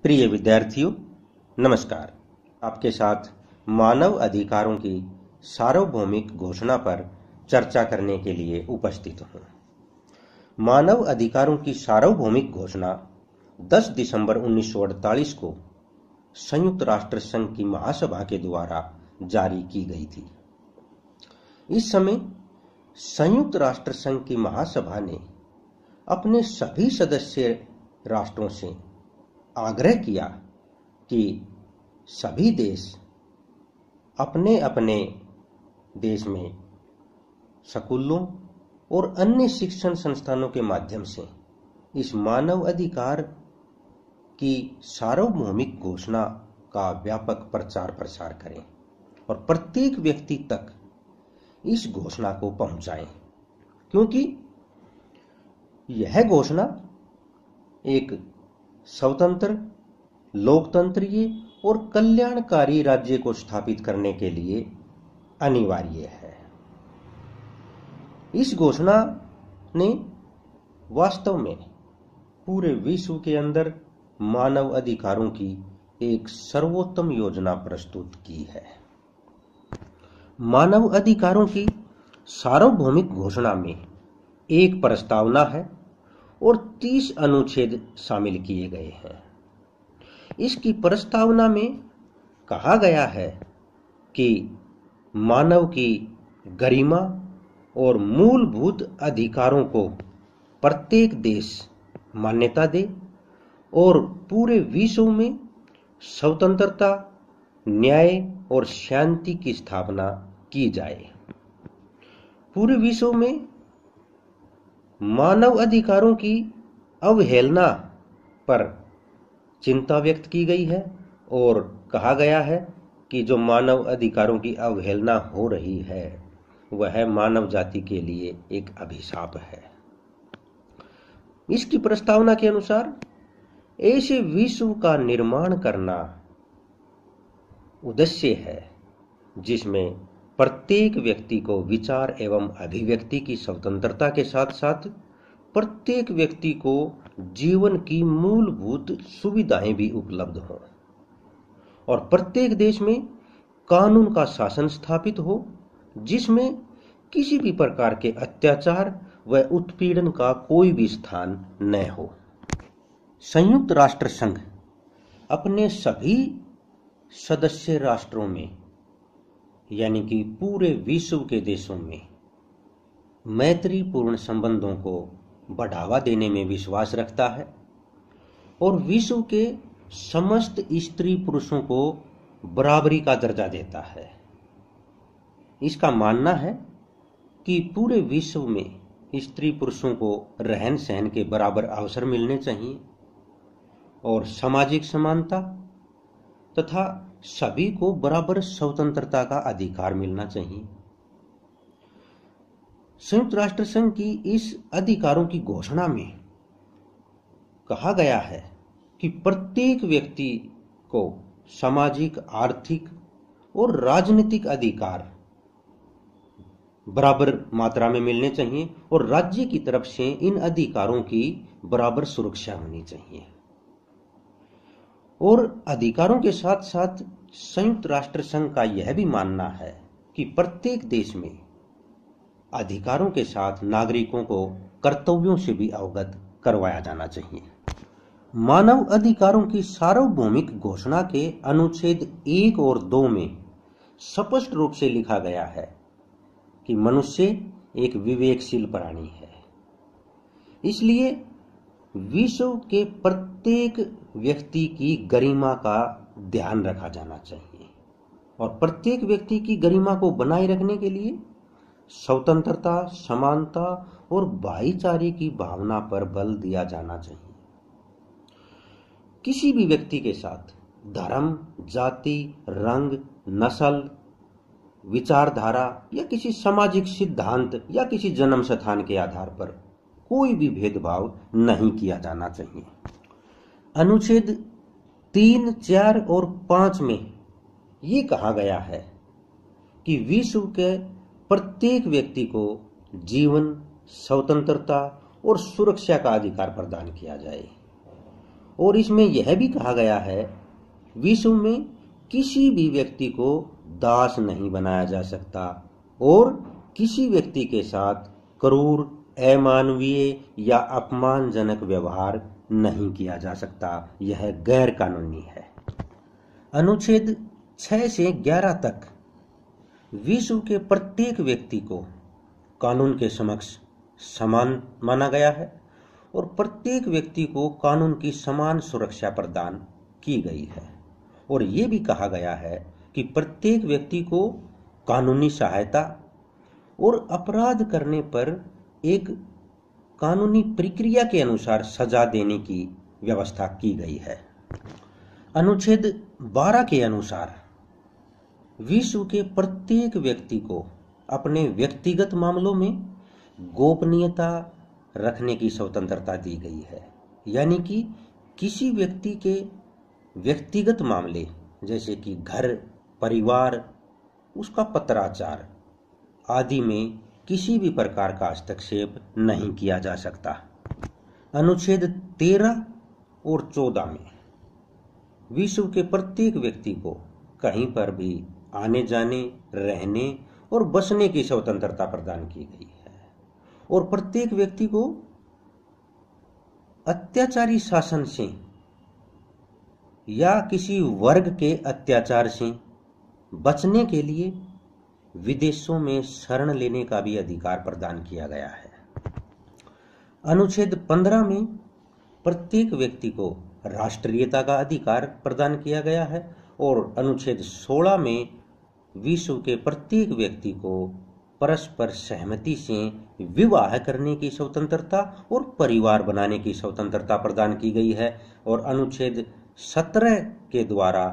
प्रिय विद्यार्थियों, नमस्कार। आपके साथ मानव अधिकारों की सार्वभौमिक घोषणा पर चर्चा करने के लिए उपस्थित हूँ। मानव अधिकारों की सार्वभौमिक घोषणा 10 दिसंबर 1948 को संयुक्त राष्ट्र संघ की महासभा के द्वारा जारी की गई थी। इस समय संयुक्त राष्ट्र संघ की महासभा ने अपने सभी सदस्य राष्ट्रों से आग्रह किया कि सभी देश अपने अपने देश में स्कूलों और अन्य शिक्षण संस्थानों के माध्यम से इस मानव अधिकार की सार्वभौमिक घोषणा का व्यापक प्रचार प्रसार करें और प्रत्येक व्यक्ति तक इस घोषणा को पहुंचाएं, क्योंकि यह घोषणा एक स्वतंत्र, लोकतंत्रीय और कल्याणकारी राज्य को स्थापित करने के लिए अनिवार्य है। इस घोषणा ने वास्तव में पूरे विश्व के अंदर मानव अधिकारों की एक सर्वोत्तम योजना प्रस्तुत की है। मानव अधिकारों की सार्वभौमिक घोषणा में एक प्रस्तावना है और 30 अनुच्छेद शामिल किए गए हैं। इसकी प्रस्तावना में कहा गया है कि मानव की गरिमा और मूलभूत अधिकारों को प्रत्येक देश मान्यता दे और पूरे विश्व में स्वतंत्रता, न्याय और शांति की स्थापना की जाए। पूरे विश्व में मानव अधिकारों की अवहेलना पर चिंता व्यक्त की गई है और कहा गया है कि जो मानव अधिकारों की अवहेलना हो रही है वह मानव जाति के लिए एक अभिशाप है। इसकी प्रस्तावना के अनुसार ऐसे विश्व का निर्माण करना उद्देश्य है जिसमें प्रत्येक व्यक्ति को विचार एवं अभिव्यक्ति की स्वतंत्रता के साथ साथ प्रत्येक व्यक्ति को जीवन की मूलभूत सुविधाएं भी उपलब्ध हों और प्रत्येक देश में कानून का शासन स्थापित हो जिसमें किसी भी प्रकार के अत्याचार व उत्पीड़न का कोई भी स्थान न हो। संयुक्त राष्ट्र संघ अपने सभी सदस्य राष्ट्रों में यानी कि पूरे विश्व के देशों में मैत्रीपूर्ण संबंधों को बढ़ावा देने में विश्वास रखता है और विश्व के समस्त स्त्री पुरुषों को बराबरी का दर्जा देता है। इसका मानना है कि पूरे विश्व में स्त्री पुरुषों को रहन सहन के बराबर अवसर मिलने चाहिए और सामाजिक समानता तथा सभी को बराबर स्वतंत्रता का अधिकार मिलना चाहिए। संयुक्त राष्ट्र संघ की इस अधिकारों की घोषणा में कहा गया है कि प्रत्येक व्यक्ति को सामाजिक, आर्थिक और राजनीतिक अधिकार बराबर मात्रा में मिलने चाहिए और राज्य की तरफ से इन अधिकारों की बराबर सुरक्षा होनी चाहिए। और अधिकारों के साथ साथ संयुक्त राष्ट्र संघ का यह भी मानना है कि प्रत्येक देश में अधिकारों के साथ नागरिकों को कर्तव्यों से भी अवगत करवाया जाना चाहिए। मानव अधिकारों की सार्वभौमिक घोषणा के अनुच्छेद 1 और 2 में स्पष्ट रूप से लिखा गया है कि मनुष्य एक विवेकशील प्राणी है, इसलिए विश्व के प्रत्येक व्यक्ति की गरिमा का ध्यान रखा जाना चाहिए और प्रत्येक व्यक्ति की गरिमा को बनाए रखने के लिए स्वतंत्रता, समानता और भाईचारे की भावना पर बल दिया जाना चाहिए। किसी भी व्यक्ति के साथ धर्म, जाति, रंग, नस्ल, विचारधारा या किसी सामाजिक सिद्धांत या किसी जन्म स्थान के आधार पर कोई भी भेदभाव नहीं किया जाना चाहिए। अनुच्छेद 3, 4 और 5 में ये कहा गया है कि विश्व के प्रत्येक व्यक्ति को जीवन, स्वतंत्रता और सुरक्षा का अधिकार प्रदान किया जाए और इसमें यह भी कहा गया है, विश्व में किसी भी व्यक्ति को दास नहीं बनाया जा सकता और किसी व्यक्ति के साथ क्रूर, अमानवीय या अपमानजनक व्यवहार नहीं किया जा सकता। यह गैर कानूनी है। अनुच्छेद 6 से 11 तक विश्व के प्रत्येक व्यक्ति को कानून के समक्ष समान माना गया है और प्रत्येक व्यक्ति को कानून की समान सुरक्षा प्रदान की गई है। और ये भी कहा गया है कि प्रत्येक व्यक्ति को कानूनी सहायता और अपराध करने पर एक कानूनी प्रक्रिया के अनुसार सजा देने की व्यवस्था की गई है। अनुच्छेद 12 के अनुसार विश्व के प्रत्येक व्यक्ति को अपने व्यक्तिगत मामलों में गोपनीयता रखने की स्वतंत्रता दी गई है। यानी कि किसी व्यक्ति के व्यक्तिगत मामले जैसे कि घर, परिवार, उसका पत्राचार आदि में किसी भी प्रकार का हस्तक्षेप नहीं किया जा सकता। अनुच्छेद 13 और 14 में विश्व के प्रत्येक व्यक्ति को कहीं पर भी आने जाने, रहने और बसने की स्वतंत्रता प्रदान की गई है और प्रत्येक व्यक्ति को अत्याचारी शासन से या किसी वर्ग के अत्याचार से बचने के लिए विदेशों में शरण लेने का भी अधिकार प्रदान किया गया है। अनुच्छेद 15 में प्रत्येक व्यक्ति को राष्ट्रीयता का अधिकार प्रदान किया गया है और अनुच्छेद 16 में विश्व के प्रत्येक व्यक्ति को परस्पर सहमति से विवाह करने की स्वतंत्रता और परिवार बनाने की स्वतंत्रता प्रदान की गई है। और अनुच्छेद 17 के द्वारा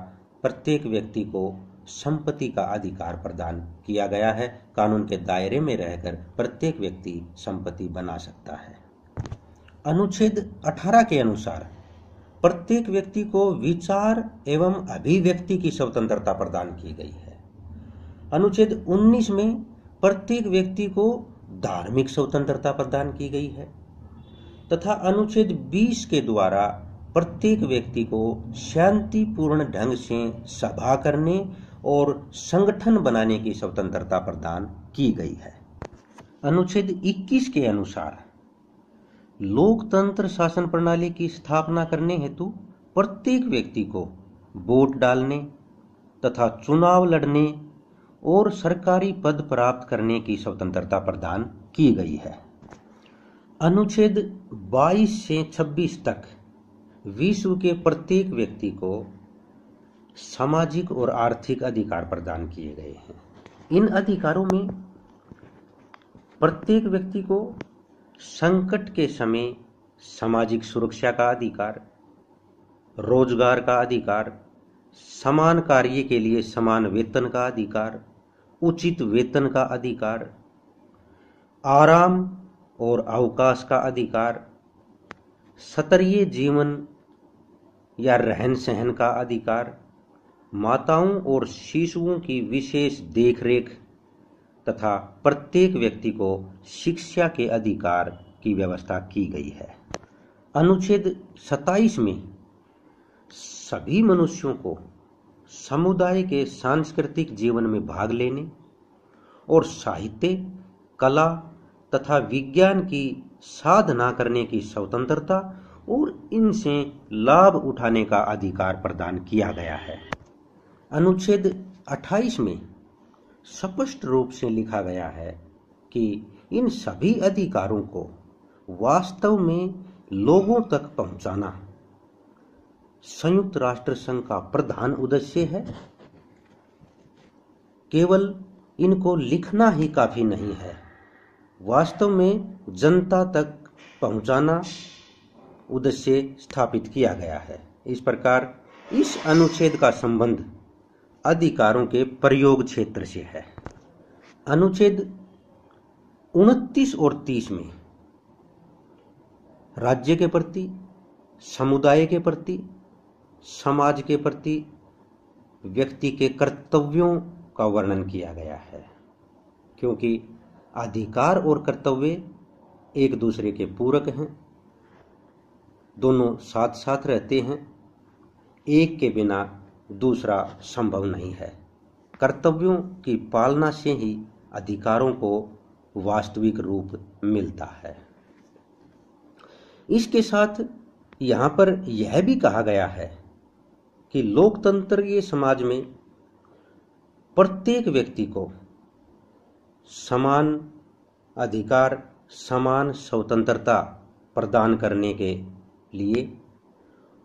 प्रत्येक व्यक्ति को संपत्ति का अधिकार प्रदान किया गया है। कानून के दायरे में रहकर प्रत्येक व्यक्ति संपत्ति बना सकता है। अनुच्छेद 18 के अनुसार प्रत्येक व्यक्ति को विचार एवं अभिव्यक्ति की स्वतंत्रता प्रदान की गई है। अनुच्छेद 19 में प्रत्येक व्यक्ति को धार्मिक स्वतंत्रता प्रदान की गई है तथा अनुच्छेद 20 के द्वारा प्रत्येक व्यक्ति को शांतिपूर्ण ढंग से सभा करने और संगठन बनाने की स्वतंत्रता प्रदान की गई है। अनुच्छेद 21 के अनुसार लोकतंत्र शासन प्रणाली की स्थापना करने हेतु प्रत्येक व्यक्ति को वोट डालने तथा चुनाव लड़ने और सरकारी पद प्राप्त करने की स्वतंत्रता प्रदान की गई है। अनुच्छेद 22 से 26 तक विश्व के प्रत्येक व्यक्ति को सामाजिक और आर्थिक अधिकार प्रदान किए गए हैं। इन अधिकारों में प्रत्येक व्यक्ति को संकट के समय सामाजिक सुरक्षा का अधिकार, रोजगार का अधिकार, समान कार्य के लिए समान वेतन का अधिकार, उचित वेतन का अधिकार, आराम और अवकाश का अधिकार, स्तरीय जीवन या रहन सहन का अधिकार, माताओं और शिशुओं की विशेष देखरेख तथा प्रत्येक व्यक्ति को शिक्षा के अधिकार की व्यवस्था की गई है। अनुच्छेद 27 में सभी मनुष्यों को समुदाय के सांस्कृतिक जीवन में भाग लेने और साहित्य, कला तथा विज्ञान की साधना करने की स्वतंत्रता और इनसे लाभ उठाने का अधिकार प्रदान किया गया है। अनुच्छेद 28 में स्पष्ट रूप से लिखा गया है कि इन सभी अधिकारों को वास्तव में लोगों तक पहुंचाना संयुक्त राष्ट्र संघ का प्रधान उद्देश्य है। केवल इनको लिखना ही काफी नहीं है, वास्तव में जनता तक पहुंचाना उद्देश्य स्थापित किया गया है। इस प्रकार इस अनुच्छेद का संबंध अधिकारों के प्रयोग क्षेत्र से है। अनुच्छेद 29 और 30 में राज्य के प्रति, समुदाय के प्रति, समाज के प्रति व्यक्ति के कर्तव्यों का वर्णन किया गया है, क्योंकि अधिकार और कर्तव्य एक दूसरे के पूरक हैं। दोनों साथ साथ रहते हैं। एक के बिना दूसरा संभव नहीं है। कर्तव्यों की पालना से ही अधिकारों को वास्तविक रूप मिलता है। इसके साथ यहाँ पर यह भी कहा गया है कि लोकतंत्रीय समाज में प्रत्येक व्यक्ति को समान अधिकार, समान स्वतंत्रता प्रदान करने के लिए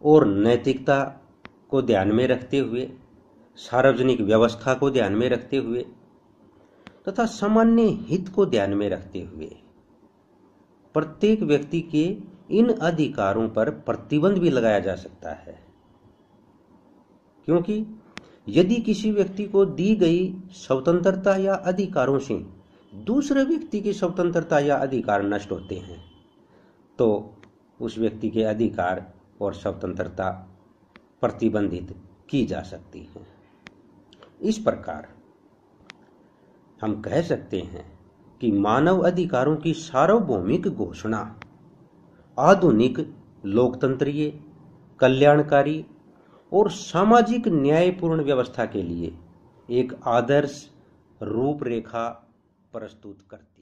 और नैतिकता को ध्यान में रखते हुए, सार्वजनिक व्यवस्था को ध्यान में रखते हुए तथा सामान्य हित को ध्यान में रखते हुए प्रत्येक व्यक्ति के इन अधिकारों पर प्रतिबंध भी लगाया जा सकता है। क्योंकि यदि किसी व्यक्ति को दी गई स्वतंत्रता या अधिकारों से दूसरे व्यक्ति की स्वतंत्रता या अधिकार नष्ट होते हैं तो उस व्यक्ति के अधिकार और स्वतंत्रता प्रतिबंधित की जा सकती है। इस प्रकार हम कह सकते हैं कि मानव अधिकारों की सार्वभौमिक घोषणा आधुनिक लोकतंत्रीय, कल्याणकारी और सामाजिक न्यायपूर्ण व्यवस्था के लिए एक आदर्श रूपरेखा प्रस्तुत करती है।